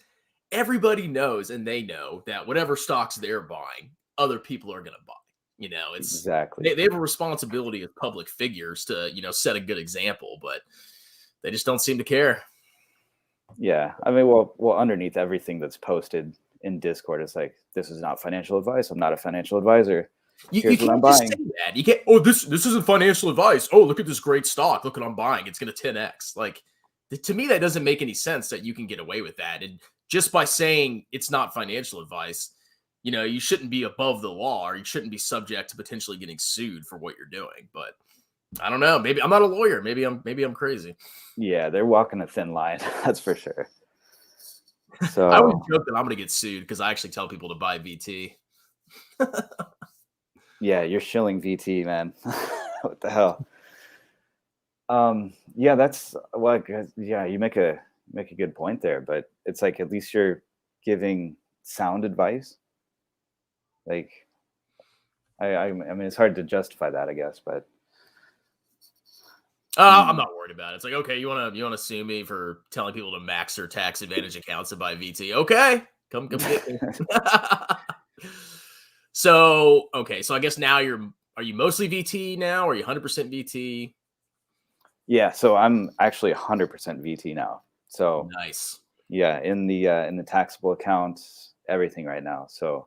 Everybody knows, and they know that whatever stocks they're buying, other people are going to buy. It's exactly. they have a responsibility as public figures to, set a good example, but they just don't seem to care. Yeah, I mean, well, underneath everything that's posted in Discord, it's like, this is not financial advice. I'm not a financial advisor. You Here's what I'm can't just buying. say that. You can't. Oh, this isn't financial advice. Oh, look at this great stock. Look what I'm buying. It's going to 10x. Like, to me, that doesn't make any sense that you can get away with that. And just by saying it's not financial advice, you shouldn't be above the law, or you shouldn't be subject to potentially getting sued for what you're doing. But I don't know. Maybe I'm not a lawyer. Maybe I'm crazy. Yeah, they're walking a thin line. That's for sure. So I always joke that I'm going to get sued because I actually tell people to buy VT. yeah, you're shilling VT, man. What the hell? Yeah, that's yeah, you make a good point there, but it's like, at least you're giving sound advice. Like, I mean, it's hard to justify that, I guess, but I'm not worried about it. It's like, okay, you wanna sue me for telling people to max their tax advantage accounts and buy VT? Okay, come get me. So I guess now are you mostly VT now? Or are you 100% VT? yeah, so I'm actually 100% VT now. So Nice. yeah, in the taxable accounts, everything right now. So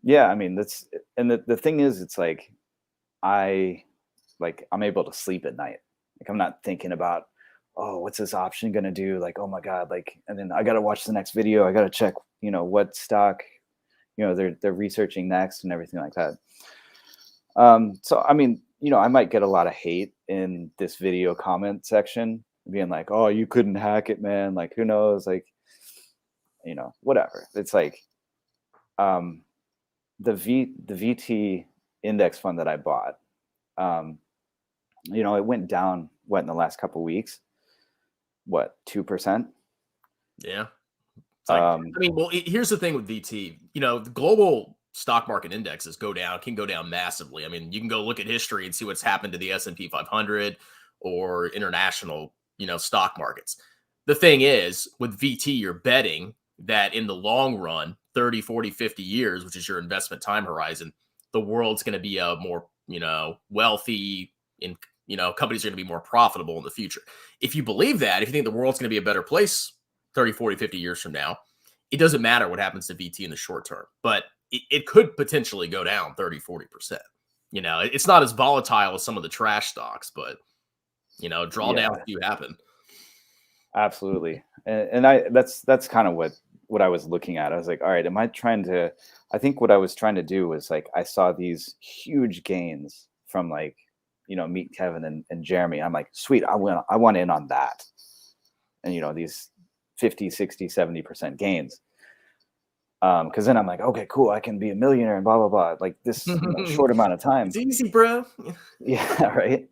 yeah, I mean, that's, and the thing is, it's like, I'm able to sleep at night. Like, I'm not thinking about, oh, what's this option going to do? Like, oh my God, like, and then I got to watch the next video. I got to check, what stock, they're researching next and everything like that. So, I mean, I might get a lot of hate in this video comment section being like, oh, you couldn't hack it, man. Like, who knows? Like, whatever. It's like, the VT index fund that I bought, it went down, in the last couple of weeks, 2%? Yeah. I mean, well, here's the thing with VT. The global stock market indexes can go down massively. I mean, you can go look at history and see what's happened to the S&P 500 or international, stock markets. The thing is, with VT, you're betting that in the long run, 30, 40, 50 years, which is your investment time horizon, the world's going to be a more, wealthy, and, companies are going to be more profitable in the future. If you believe that, if you think the world's going to be a better place 30, 40, 50 years from now, it doesn't matter what happens to VT in the short term, but it could potentially go down 30, 40%. It's not as volatile as some of the trash stocks, but, drawdowns do happen. Absolutely. And that's kind of what what I was looking at. I was like, all right, I think what I was trying to do was like, I saw these huge gains from like, meet Kevin and Jeremy. I'm like, sweet, I want in on that. And, these 50, 60, 70% gains. Because then I'm like, okay, cool, I can be a millionaire and blah, blah, blah. Like this, short amount of time. It's easy, bro. Yeah, right.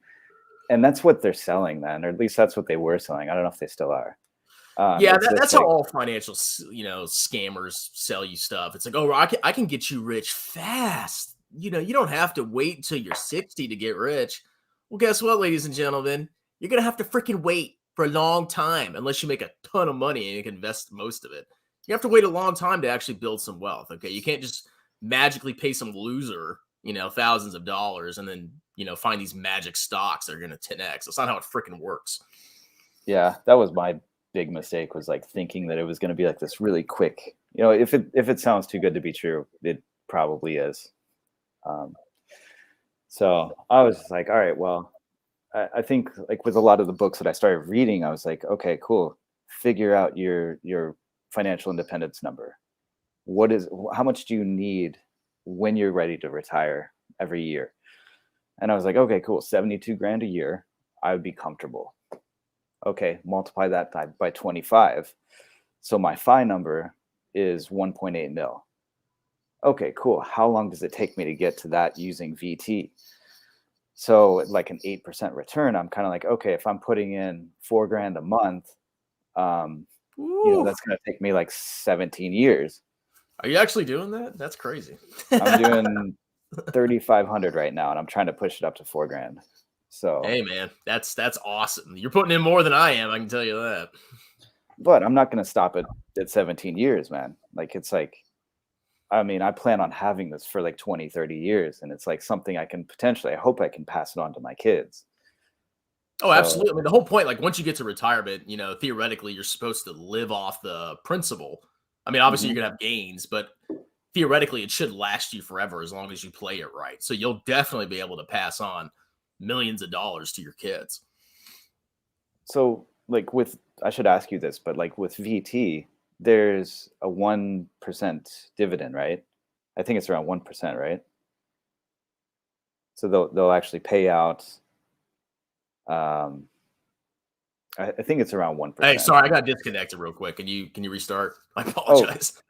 And that's what they're selling then, or at least that's what they were selling. I don't know if they still are. Yeah, that's how all financial, scammers sell you stuff. It's like, oh, I can get you rich fast. You don't have to wait until you're 60 to get rich. Well, guess what, ladies and gentlemen? You're going to have to freaking wait for a long time unless you make a ton of money and you can invest most of it. You have to wait a long time to actually build some wealth, okay? You can't just magically pay some loser, thousands of dollars and then, find these magic stocks that are going to 10x. That's not how it freaking works. Yeah, that was my big mistake, was like thinking that it was going to be like this really quick, if it sounds too good to be true, it probably is. So I was just like, all right, well, I think like with a lot of the books that I started reading, I was like, okay, cool. Figure out your financial independence number. How much do you need when you're ready to retire every year? And I was like, okay, cool. 72 grand a year. I would be comfortable. Okay. Multiply that by 25. So my FI number is 1.8 mil. Okay, cool. How long does it take me to get to that using VT? So like an 8% return, I'm kind of like, okay, if I'm putting in $4,000 a month, that's going to take me like 17 years. Are you actually doing that? That's crazy. I'm doing 3,500 right now, and I'm trying to push it up to $4,000. So hey, man, that's awesome. You're putting in more than I am. I can tell you that. But I'm not going to stop at 17 years, man. Like, it's like, I mean, I plan on having this for like 20, 30 years. And it's like something I hope I can pass it on to my kids. Oh, absolutely. I mean, the whole point, like once you get to retirement, theoretically, you're supposed to live off the principal. I mean, obviously, you're going to have gains, but theoretically, it should last you forever as long as you play it right. So you'll definitely be able to pass on millions of dollars to your kids. So, like I should ask you this, but like with VT, there's a 1% dividend, right? I think it's around 1%, right? So they'll actually pay out. I think it's around 1%. Hey, sorry, I got disconnected real quick. Can you restart? I apologize. Oh,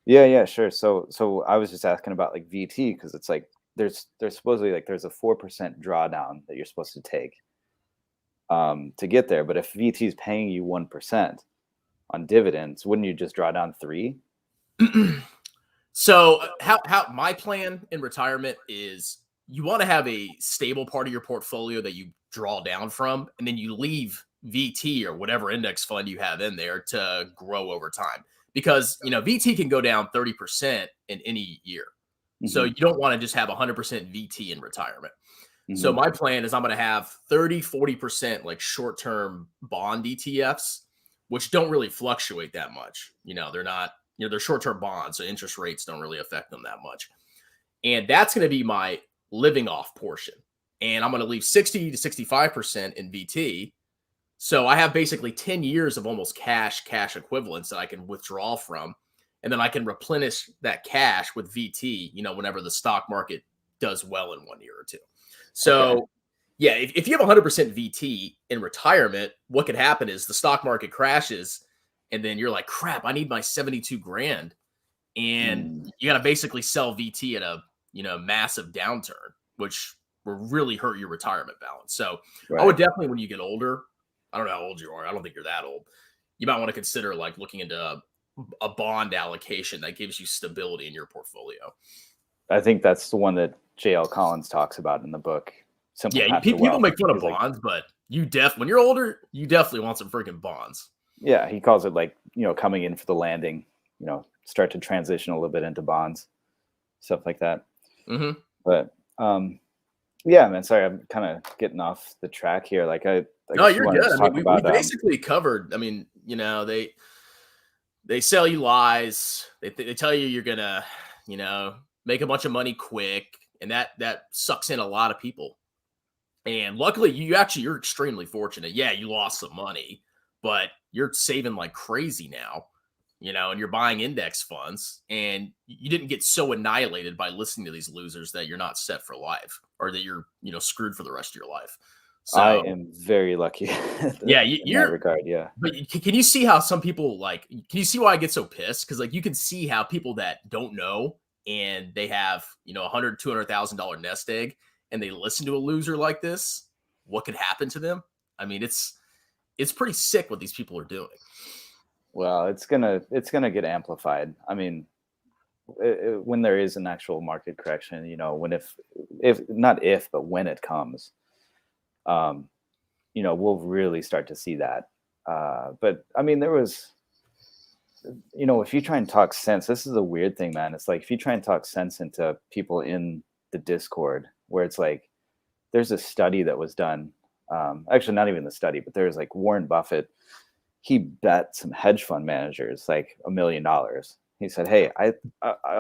yeah, sure. So I was just asking about like VT, because it's like there's supposedly like there's a 4% drawdown that you're supposed to take to get there. But if VT is paying you 1% on dividends, wouldn't you just draw down 3? So how my plan in retirement is, you want to have a stable part of your portfolio that you draw down from, and then you leave VT or whatever index fund you have in there to grow over time. Because, VT can go down 30% in any year. So you don't want to just have 100% VT in retirement. So my plan is I'm going to have 30-40% like short-term bond ETFs, which don't really fluctuate that much. They're not, they're short-term bonds, so interest rates don't really affect them that much. And that's going to be my living off portion. And I'm going to leave 60 to 65% in VT. So I have basically 10 years of almost cash equivalents that I can withdraw from. And then I can replenish that cash with VT, whenever the stock market does well in 1 year or two. So, yeah, if you have 100% VT in retirement, what could happen is the stock market crashes, and then you're like, crap, I need my 72 grand. And you got to basically sell VT at a, massive downturn, which will really hurt your retirement balance. So I would definitely, when you get older, I don't know how old you are, I don't think you're that old, you might want to consider like looking into a bond allocation that gives you stability in your portfolio. I think that's the one that J.L. Collins talks about in the book. People make fun of bonds, but when you're older, you definitely want some freaking bonds. Yeah, he calls it like, coming in for the landing, start to transition a little bit into bonds, stuff like that. But yeah, man, sorry, I'm kind of getting off the track here. No, you're good. I mean, we basically covered. I mean, they sell you lies. They tell you you're gonna, make a bunch of money quick, and that sucks in a lot of people. And luckily, you're extremely fortunate. Yeah, you lost some money, but you're saving like crazy now. and you're buying index funds, and you didn't get so annihilated by listening to these losers that you're not set for life, or that you're, screwed for the rest of your life. I So am very lucky yeah, in that regard. Yeah. but can you see how some people can you see why I get so pissed? Because you can see how people that don't know, and they have, $100,000-$200,000 nest egg, and they listen to a loser like this, what could happen to them? I mean, it's pretty sick what these people are doing. Well, it's gonna get amplified. I mean, when there is an actual market correction, when if not if, but when it comes, um, we'll really start to see that. But I mean, there was, if you try and talk sense, this is a weird thing, man. It's like if you try and talk sense into people in the Discord, where it's like, there's a study that was done. Actually, not even the study, but there's like Warren Buffett. He bet some hedge fund managers like $1 million. He said, "Hey, I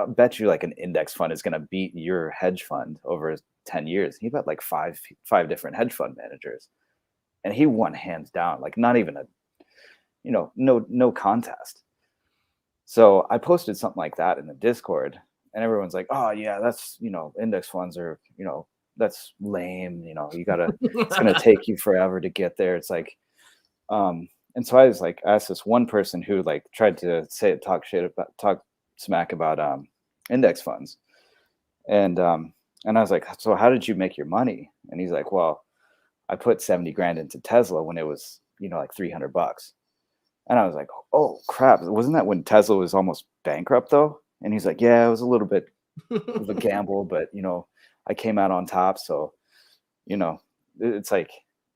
bet you like an index fund is going to beat your hedge fund over 10 years." He bet like five different hedge fund managers, and he won hands down, like not even a, no contest. So I posted something like that in the Discord, and everyone's like, "Oh yeah, that's, index funds are, that's lame. You gotta, it's gonna take you forever to get there." It's like, and so I was like, I asked this one person who like tried to talk smack about index funds, and I was like, "So how did you make your money?" And he's like, "Well, I put 70 grand into Tesla when it was, like $300." And I was like, "Oh crap! Wasn't that when Tesla was almost bankrupt though?" And he's like, "Yeah, it was a little bit of a gamble, but I came out on top." So, it's like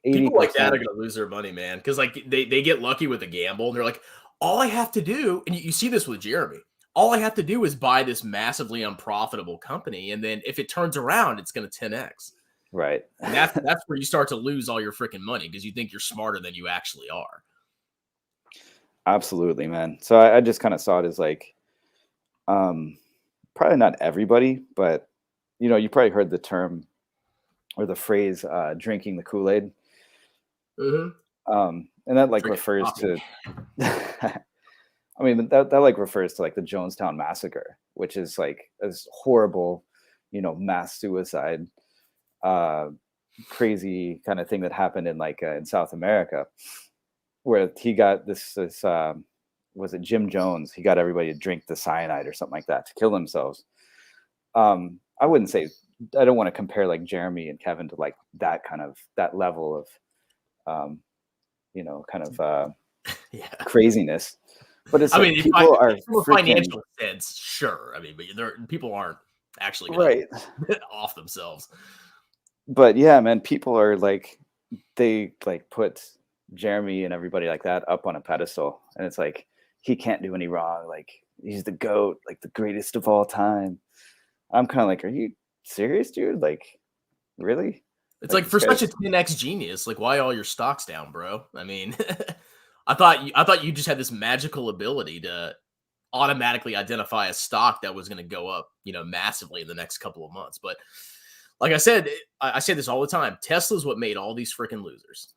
80%. People like that are gonna lose their money, man, because they get lucky with a gamble, and they're like, all I have to do, and you see this with Jeremy, all I have to do is buy this massively unprofitable company, and then if it turns around, it's gonna 10x. Right. And that's where you start to lose all your freaking money, because you think you're smarter than you actually are. Absolutely, man. So I just kind of saw it as like, probably not everybody, but you probably heard the term or the phrase drinking the Kool-Aid. And that like refers to I mean, that like refers to like the Jonestown Massacre, which is like this horrible, mass suicide, crazy kind of thing that happened in like in South America, where he got this was it Jim Jones? He got everybody to drink the cyanide or something like that to kill themselves. I wouldn't say, I don't want to compare like Jeremy and Kevin to like that level of, Yeah. craziness. But it's I mean, people are from a financial sense, sure. I mean, but people aren't actually gonna off themselves. But yeah, man, people are like, they like put Jeremy and everybody like that up on a pedestal, and it's like he can't do any wrong. Like he's the GOAT, like the greatest of all time. I'm kind of like, are you serious, dude? Like, really? It's like for such a 10x genius, like why all your stocks down, bro? I mean, I thought you just had this magical ability to automatically identify a stock that was going to go up, massively in the next couple of months. But like I said, I say this all the time. Tesla's what made all these freaking losers.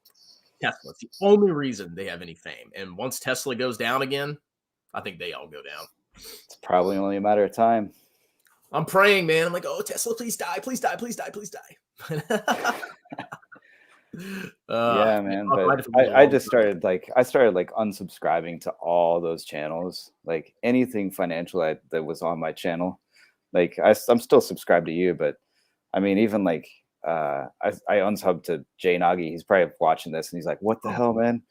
Tesla's the only reason they have any fame. And once Tesla goes down again, I think they all go down. It's probably only a matter of time. I'm praying, man. I'm like, oh, Tesla, please die, please die, please die, please die. Yeah, man. But I just started unsubscribing to all those channels, like anything financial that was on my channel. Like I'm still subscribed to you, but I mean, even like I unsubbed to Jay Nagy. He's probably watching this and he's like, "What the hell, man?"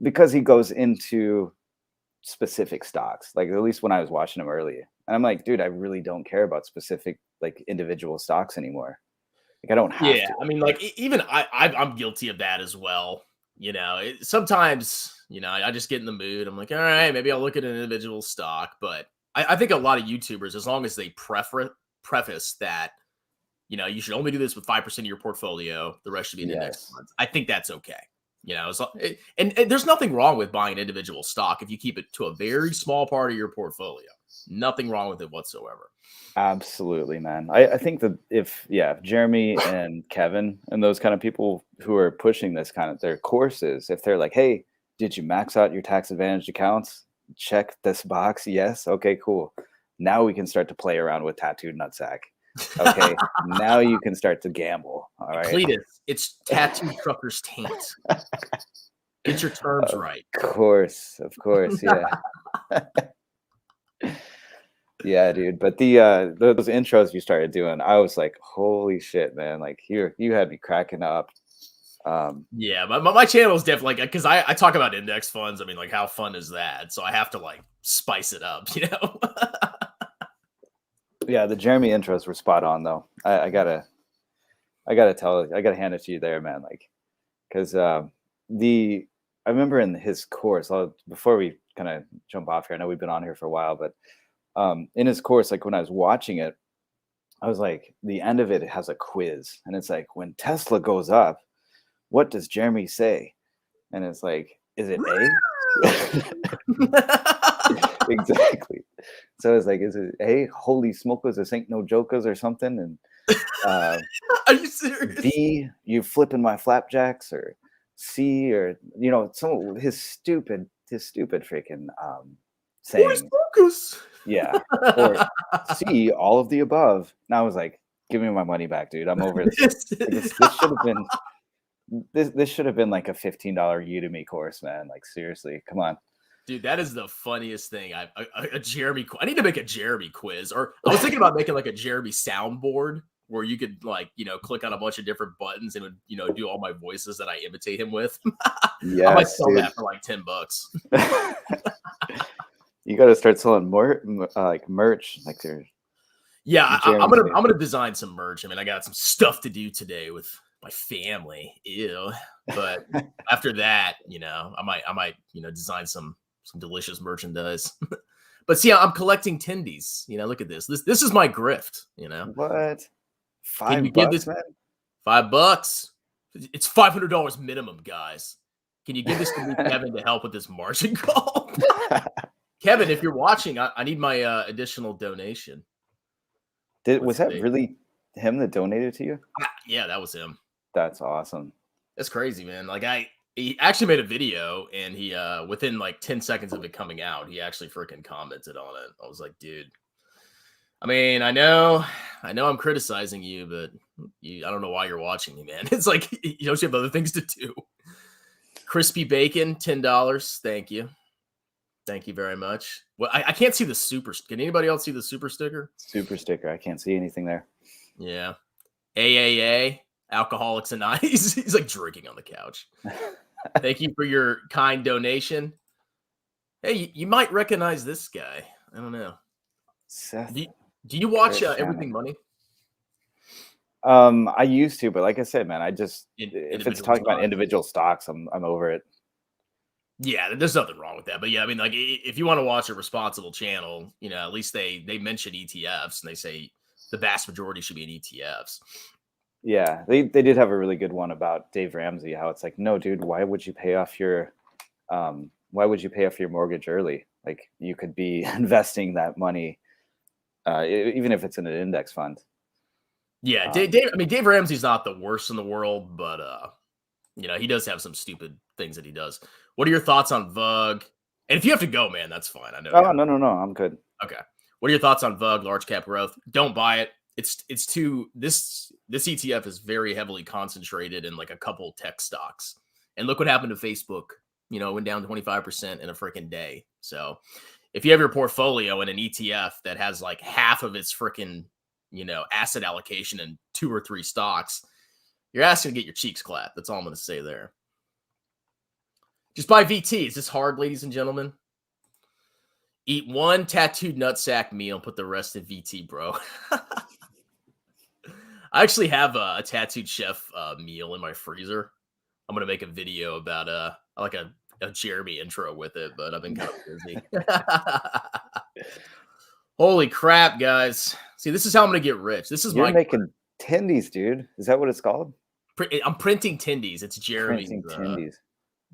Because he goes into specific stocks. Like at least when I was watching him earlier, and I'm like, dude, I really don't care about specific like individual stocks anymore. Like I don't have to. I mean, like even I'm guilty of that as well. Sometimes, I just get in the mood. I'm like, all right, maybe I'll look at an individual stock. But I think a lot of YouTubers, as long as they preface that, you should only do this with 5% of your portfolio. The rest should be in index funds. I think that's okay. And there's nothing wrong with buying an individual stock if you keep it to a very small part of your portfolio. Nothing wrong with it whatsoever. Absolutely, man. I think that if Jeremy and Kevin and those kind of people who are pushing this kind of their courses, if they're like, "Hey, did you max out your tax advantaged accounts?" check this box. Yes. Okay, cool. Now we can start to play around with tattooed nutsack. Okay. Now you can start to gamble. All right. Cletus, it's tattoo trucker's taint. Get your terms right. Of course. Yeah. Yeah, dude. But those intros you started doing, I was like, holy shit, man. Like you had me cracking up. Yeah, my channel is definitely like, because I talk about index funds. I mean, like, how fun is that? So I have to like spice it up, you know? Yeah, the Jeremy intros were spot on though. I gotta hand it to you there, man. Like, because I remember in his course, before we kind of jump off here, I know we've been on here for a while, but in his course, like when I was watching it, I was like, the end of it has a quiz, and it's like, when Tesla goes up, what does Jeremy say? And it's like, is it A? Exactly. So it's like, is it A, holy smokers, this ain't no jokers or something? And Are you serious? B, you flipping my flapjacks, or C, or some his stupid freaking saying. Yeah. Or C, all of the above. And I was like, give me my money back, dude. I'm over this. This should have been this should have been like a $15 Udemy course, man. Like, seriously, come on. Dude, that is the funniest thing. A Jeremy. I need to make a Jeremy quiz, or I was thinking about making like a Jeremy soundboard where you could like click on a bunch of different buttons and would do all my voices that I imitate him with. Yeah, I might sell that for like $10. You got to start selling more like merch, like there's. Yeah, I'm gonna design some merch. I mean, I got some stuff to do today with my family. Ew. But after that, I might design some delicious merchandise. But see, I'm collecting tendies. Look at this. This is my grift. What? $5, man? $5. It's $500 minimum, guys. Can you give this to me, Kevin, to help with this margin call? Kevin, if you're watching, I need my additional donation. Was that really him that donated to you? Yeah, that was him. That's awesome. That's crazy, man. Like he actually made a video, and he within like 10 seconds of it coming out, he actually freaking commented on it. I was like, dude. I mean, I know I'm criticizing you, but I don't know why you're watching me, man. It's like you have other things to do. Crispy bacon, $10. Thank you. Thank you very much. Well, I can't see the super. Can anybody else see the super sticker? Super sticker. I can't see anything there. Yeah. AAA, Alcoholics Anonymous. He's like drinking on the couch. Thank you for your kind donation. Hey, you might recognize this guy. I don't know. Seth. Do you watch Everything Money? I used to, but like I said, man, I just if it's talking about individual stocks, I'm over it. Yeah, there's nothing wrong with that. But yeah, I mean, like if you want to watch a responsible channel, at least they mention ETFs, and they say the vast majority should be in ETFs. Yeah, they did have a really good one about Dave Ramsey, how it's like, no, dude, why would you pay off your mortgage early? Like, you could be investing that money, even if it's in an index fund. Yeah, Dave Ramsey's not the worst in the world, but he does have some stupid things that he does. What are your thoughts on VUG? And if you have to go, man, that's fine. I know. Oh, no, I'm good. Okay. What are your thoughts on VUG, large cap growth? Don't buy it. It's too this ETF is very heavily concentrated in like a couple tech stocks. And look what happened to Facebook. It went down 25% in a freaking day. So if you have your portfolio in an ETF that has like half of its freaking, asset allocation in 2 or 3 stocks, you're asking to get your cheeks clapped. That's all I'm going to say there. Just buy VT. Is this hard, ladies and gentlemen? Eat one tattooed nutsack meal and put the rest in VT, bro. I actually have a tattooed chef meal in my freezer. I'm going to make a video about like a Jeremy intro with it, but I've been kind of busy. Holy crap, guys. See, this is how I'm going to get rich. You're making tendies, dude. Is that what it's called? I'm printing tendies. It's Jeremy's. Tendies.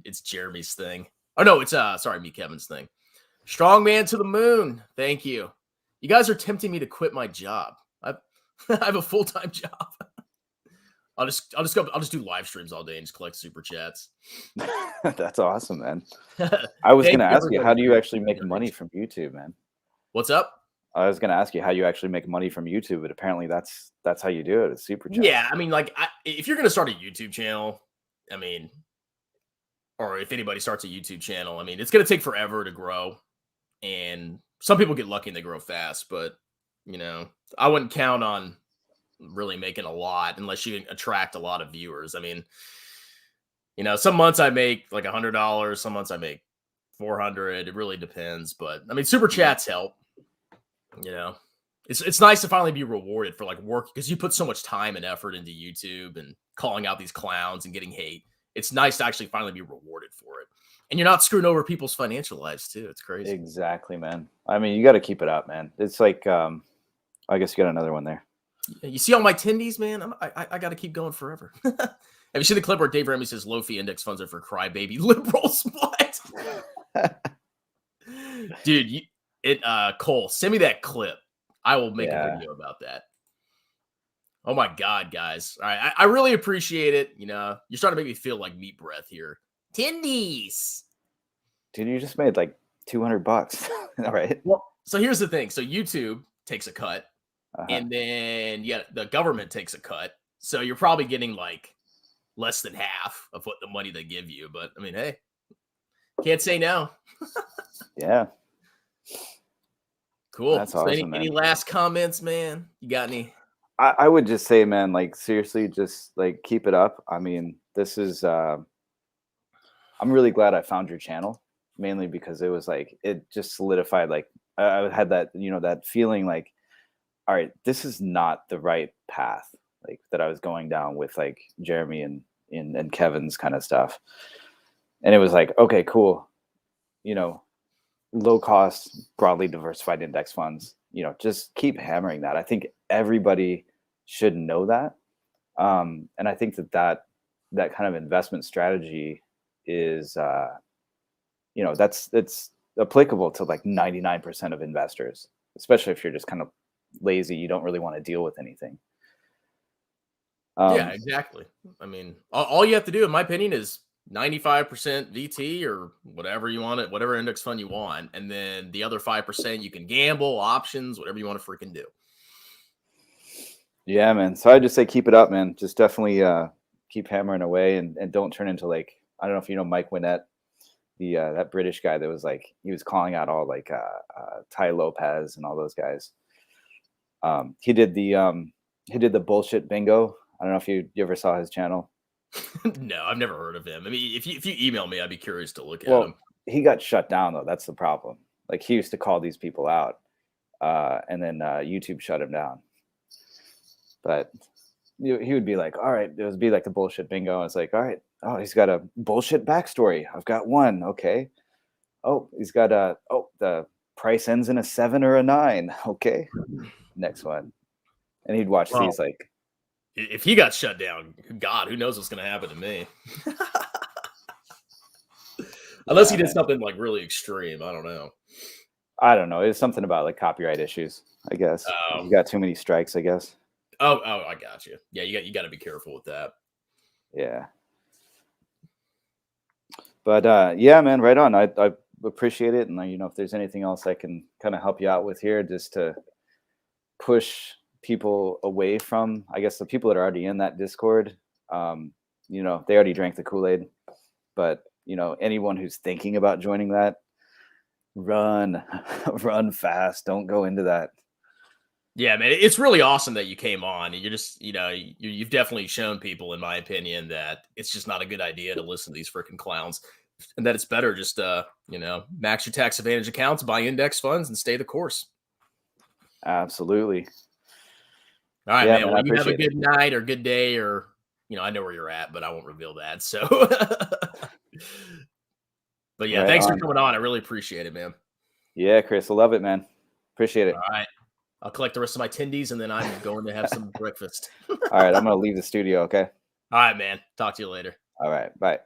It's Jeremy's thing. Oh no, it's me, Kevin's thing. Strongman to the moon. Thank you. You guys are tempting me to quit my job. I have a full-time job. I'll just do live streams all day and just collect super chats. That's awesome, man. I was Thank gonna you ask you, everybody how do for you your actually make money donations. from YouTube, man? What's up? I was gonna ask you how you actually make money from YouTube, but apparently that's how you do it. It's super Yeah, chats. I mean, like, if you're gonna start a YouTube channel, I mean, or if anybody starts a YouTube channel, I mean, it's gonna take forever to grow, and some people get lucky and they grow fast. But I wouldn't count on really making a lot unless you attract a lot of viewers. I mean, some months I make like $100, some months I make 400. It really depends, but I mean, super Mhm. chats help. You know, it's nice to finally be rewarded for like work because you put so much time and effort into YouTube and calling out these clowns and getting hate. It's nice to actually finally be rewarded for it, and you're not screwing over people's financial lives too. It's crazy. Exactly, man. I mean, you got to keep it up, man. It's like, I guess you got another one there. You see all my tendies, man. I got to keep going forever. Have you seen the clip where Dave Ramsey says low fee index funds are for crybaby liberals? What, dude? Cole, send me that clip. I will make a Yeah. video about that. Oh my god, guys! All right, I really appreciate it. You're starting to make me feel like meat breath here. Tendies. Dude, you just made like $200. All right. Well, so here's the thing. So YouTube takes a cut, Uh-huh. and then the government takes a cut. So you're probably getting like less than half of what the money they give you. But I mean, hey, can't say no. Yeah. Cool. That's So awesome, any man. last comments, man? You got any? I would just say, man, like seriously, just like keep it up. I mean, this is I'm really glad I found your channel, mainly because it was like it just solidified like I had that, that feeling like, all right, this is not the right path like that I was going down with like Jeremy and Kevin's kind of stuff. And it was like, okay, cool. You know, low cost, broadly diversified index funds, just keep hammering that. I think everybody should know that. And I think that kind of investment strategy is, that's it's applicable to like 99% of investors, especially if you're just kind of lazy, you don't really want to deal with anything. Yeah, Um, exactly. I mean, all you have to do, in my opinion, is 95% VT or whatever you want it, whatever index fund you want. And then the other 5% you can gamble, options, whatever you want to freaking do. yeah, man. So I just say keep it up, man. Just definitely keep hammering away and don't turn into like, I don't know if you know Mike Winnett, the that British guy that was like he was calling out all like Ty Lopez and all those guys. He did the bullshit bingo. I don't know if you ever saw his channel. No, I've never heard of him. I mean, if you email me, I'd be curious to look at him. Well, he got shut down though. That's the problem. Like he used to call these people out, and then YouTube shut him down. But he would be like, "All right," it would be like the bullshit bingo. And it's like, "All right, oh, he's got a bullshit backstory. I've got one. Okay. Oh, he's got the price ends in a 7 or a 9. Okay, next one." And he'd watch Well, these like, if he got shut down, God, who knows what's going to happen to me? Unless yeah, he did man. something like really extreme. I don't know. I don't know. It's something about like copyright issues, I guess. Like, Oh, you got too many strikes, I guess. oh, I got you. Yeah, you got to be careful with that. Yeah. But yeah, man, right on. I appreciate it. And if there's anything else I can kind of help you out with here, just to push people away from, I guess, the people that are already in that Discord, they already drank the Kool-Aid. But anyone who's thinking about joining that, run, run fast. Don't go into that. Yeah, man, it's really awesome that you came on. You're just, you've definitely shown people, in my opinion, that it's just not a good idea to listen to these freaking clowns, and that it's better just, max your tax advantage accounts, buy index funds, and stay the course. Absolutely. All right, Yeah, man. man, I Well, you have a appreciate it. good night or good day, or I know where you're at, but I won't reveal that. So, but yeah, Right thanks for on. coming on. I really appreciate it, man. Yeah, Chris, I love it, man. Appreciate All it. right, I'll collect the rest of my tendies, and then I'm going to have some breakfast. All right, I'm gonna leave the studio. Okay. All right, man. Talk to you later. All right. Bye.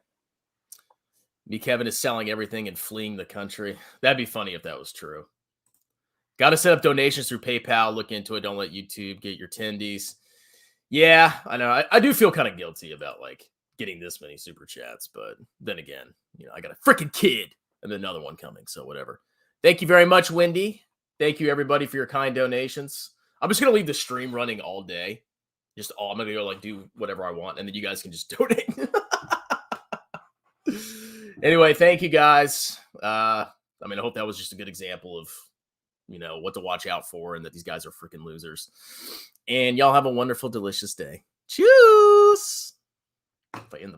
Me, Kevin is selling everything and fleeing the country. That'd be funny if that was true. Got to set up donations through PayPal. Look into it. Don't let YouTube get your tendies. Yeah, I know. I do feel kind of guilty about like getting this many super chats, but then again, I got a freaking kid and another one coming, so whatever. Thank you very much, Wendy. Thank you everybody for your kind donations. I'm just gonna leave the stream running all day. I'm gonna go like do whatever I want, and then you guys can just donate. Anyway, thank you guys. I hope that was just a good example of what to watch out for, and that these guys are freaking losers. And y'all have a wonderful, delicious day. Cheers. But in the